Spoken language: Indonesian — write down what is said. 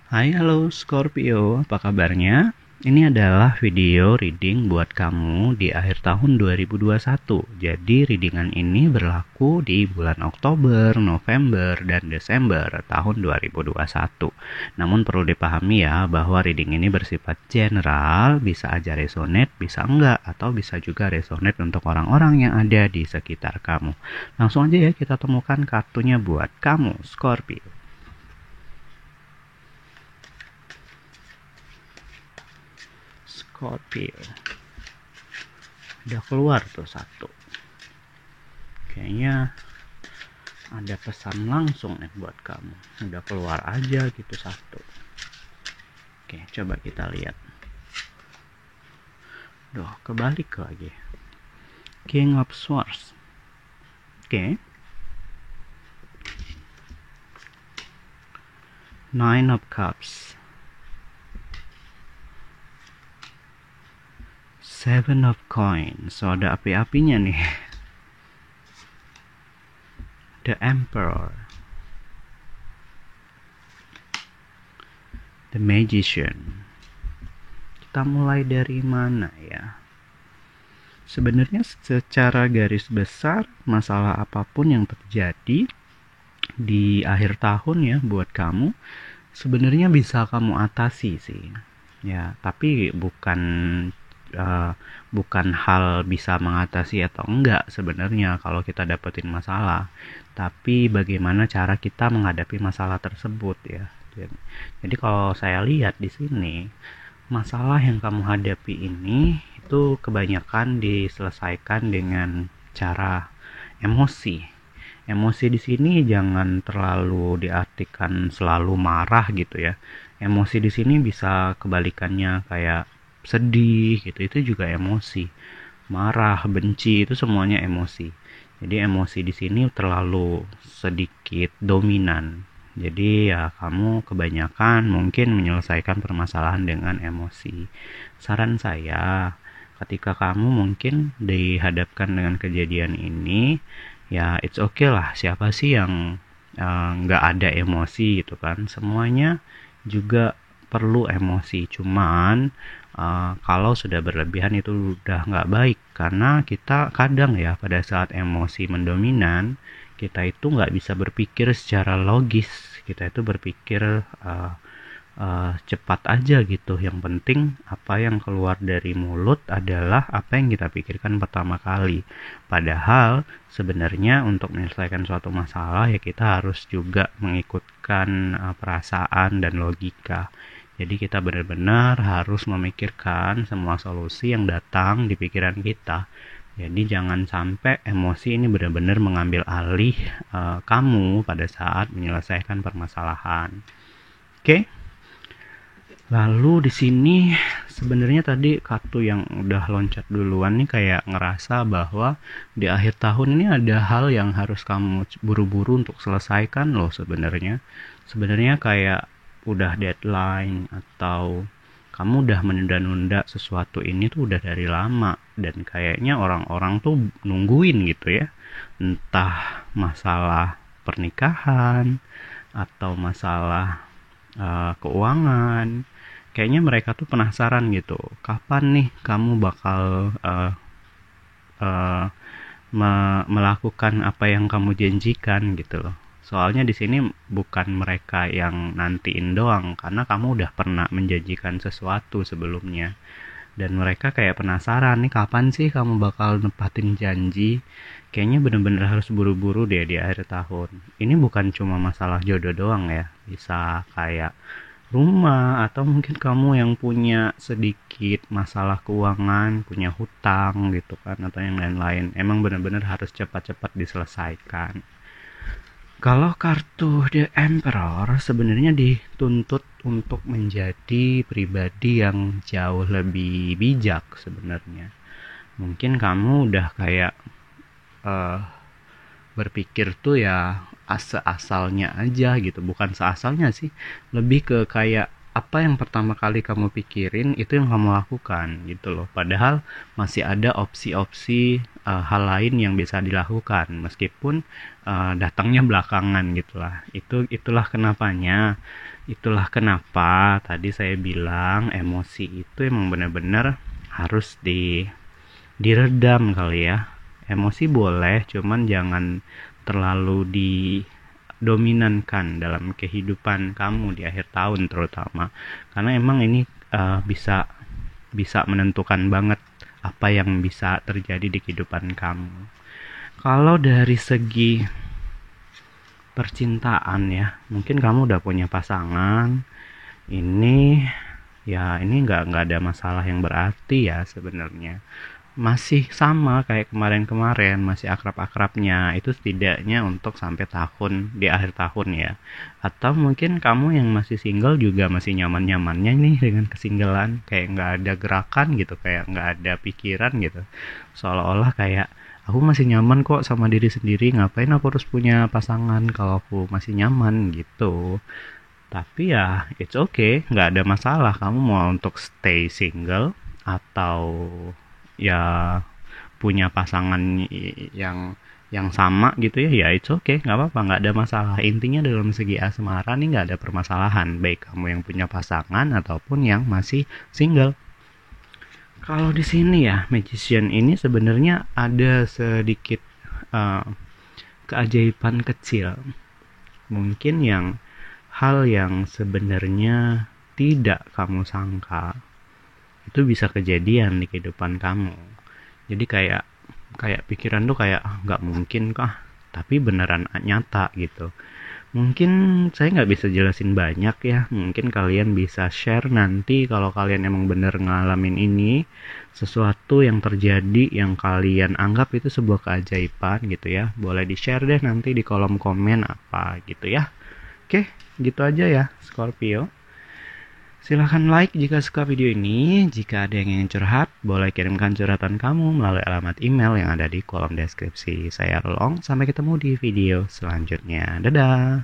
Hai, halo Scorpio, apa kabarnya? Ini adalah video reading buat kamu di akhir tahun 2021. Jadi readingan ini berlaku di bulan Oktober, November, dan Desember tahun 2021. Namun perlu dipahami ya bahwa reading ini bersifat general, bisa aja resonate, bisa enggak, atau bisa juga resonate untuk orang-orang yang ada di sekitar kamu. Langsung aja ya kita temukan kartunya buat kamu, Scorpio. Scorpio. Udah keluar tuh satu. Kayaknya ada pesan langsung nih buat kamu. Udah keluar aja gitu satu. Oke, coba kita lihat. Duh, kebalik lagi. King of Swords. Oke. Nine of Cups. Seven of Coins. So ada api-apinya nih. The Emperor. The Magician. Kita mulai dari mana ya? Sebenarnya secara garis besar masalah apapun yang terjadi di akhir tahun ya buat kamu sebenarnya bisa kamu atasi sih. Ya, tapi bukan hal bisa mengatasi atau enggak sebenarnya kalau kita dapetin masalah, tapi bagaimana cara kita menghadapi masalah tersebut ya. Jadi kalau saya lihat di sini, masalah yang kamu hadapi ini itu kebanyakan diselesaikan dengan cara emosi. Emosi di sini jangan terlalu diartikan selalu marah gitu ya. Emosi di sini bisa kebalikannya kayak sedih gitu, itu juga emosi. Marah, benci itu semuanya emosi. Jadi emosi di sini terlalu sedikit dominan. Jadi ya kamu kebanyakan mungkin menyelesaikan permasalahan dengan emosi. Saran saya, ketika kamu mungkin dihadapkan dengan kejadian ini, ya it's okay lah. Siapa sih yang nggak ada emosi gitu kan? Semuanya juga perlu emosi. Cuman kalau sudah berlebihan itu udah nggak baik, karena kita kadang ya pada saat emosi mendominan kita itu nggak bisa berpikir secara logis. Kita itu berpikir cepat aja gitu. Yang penting apa yang keluar dari mulut adalah apa yang kita pikirkan pertama kali. Padahal sebenarnya untuk menyelesaikan suatu masalah ya kita harus juga mengikutkan perasaan dan logika. Jadi kita benar-benar harus memikirkan semua solusi yang datang di pikiran kita. Jadi jangan sampai emosi ini benar-benar mengambil alih kamu pada saat menyelesaikan permasalahan. Oke? Lalu di sini sebenarnya tadi kartu yang udah loncat duluan nih kayak ngerasa bahwa di akhir tahun ini ada hal yang harus kamu buru-buru untuk selesaikan loh sebenarnya. Sebenarnya kayak udah deadline atau kamu udah menunda-nunda sesuatu ini tuh udah dari lama, dan kayaknya orang-orang tuh nungguin gitu ya. Entah masalah pernikahan atau masalah keuangan. Kayaknya mereka tuh penasaran gitu, kapan nih kamu bakal melakukan apa yang kamu janjikan gitu loh. Soalnya di sini bukan mereka yang nantiin doang, karena kamu udah pernah menjanjikan sesuatu sebelumnya. Dan mereka kayak penasaran nih kapan sih kamu bakal nepatin janji. Kayaknya bener-bener harus buru-buru deh di akhir tahun. Ini bukan cuma masalah jodoh doang ya. Bisa kayak rumah, atau mungkin kamu yang punya sedikit masalah keuangan, punya hutang gitu kan, atau yang lain-lain. Emang benar-benar harus cepat-cepat diselesaikan. Kalau kartu The Emperor sebenarnya dituntut untuk menjadi pribadi yang jauh lebih bijak sebenarnya. Mungkin kamu udah kayak uh, berpikir tuh ya asalnya aja gitu, bukan seasalnya sih, lebih ke kayak apa yang pertama kali kamu pikirin itu yang kamu lakukan gitu loh. Padahal masih ada opsi-opsi hal lain yang bisa dilakukan meskipun datangnya belakangan gitulah. Itulah kenapanya Itulah kenapa tadi saya bilang emosi itu emang benar-benar harus diredam kali ya. Emosi boleh, cuman jangan terlalu didominankan dalam kehidupan kamu di akhir tahun terutama. Karena emang ini bisa bisa menentukan banget apa yang bisa terjadi di kehidupan kamu. Kalau dari segi percintaan ya, mungkin kamu udah punya pasangan. Ini ini nggak ada masalah yang berarti ya sebenarnya. Masih sama kayak kemarin-kemarin, masih akrab-akrabnya. Itu setidaknya untuk sampai tahun di akhir tahun ya. Atau mungkin kamu yang masih single juga masih nyaman-nyamannya nih dengan kesinggelan, kayak nggak ada gerakan gitu, kayak nggak ada pikiran gitu. Seolah-olah kayak aku masih nyaman kok sama diri sendiri, ngapain aku harus punya pasangan kalau aku masih nyaman gitu. Tapi ya it's okay, nggak ada masalah kamu mau untuk stay single atau ya punya pasangan yang sama gitu ya, ya it's okay, nggak apa-apa, nggak ada masalah. Intinya dalam segi asmara nih nggak ada permasalahan, baik kamu yang punya pasangan ataupun yang masih single. Kalau di sini ya, magician ini sebenarnya ada sedikit uh, keajaiban kecil. Mungkin hal yang sebenarnya tidak kamu sangka itu bisa kejadian di kehidupan kamu. Jadi kayak pikiran tuh kayak nggak mungkin kah, tapi beneran nyata gitu. Mungkin saya nggak bisa jelasin banyak ya, mungkin kalian bisa share nanti kalau kalian emang bener ngalamin ini, sesuatu yang terjadi yang kalian anggap itu sebuah keajaiban gitu ya, boleh di share deh nanti di kolom komen apa gitu ya. Oke, gitu aja ya Scorpio. Silahkan like jika suka video ini. Jika ada yang ingin curhat, boleh kirimkan curhatan kamu melalui alamat email yang ada di kolom deskripsi. Saya Rolong, sampai ketemu di video selanjutnya. Dadah!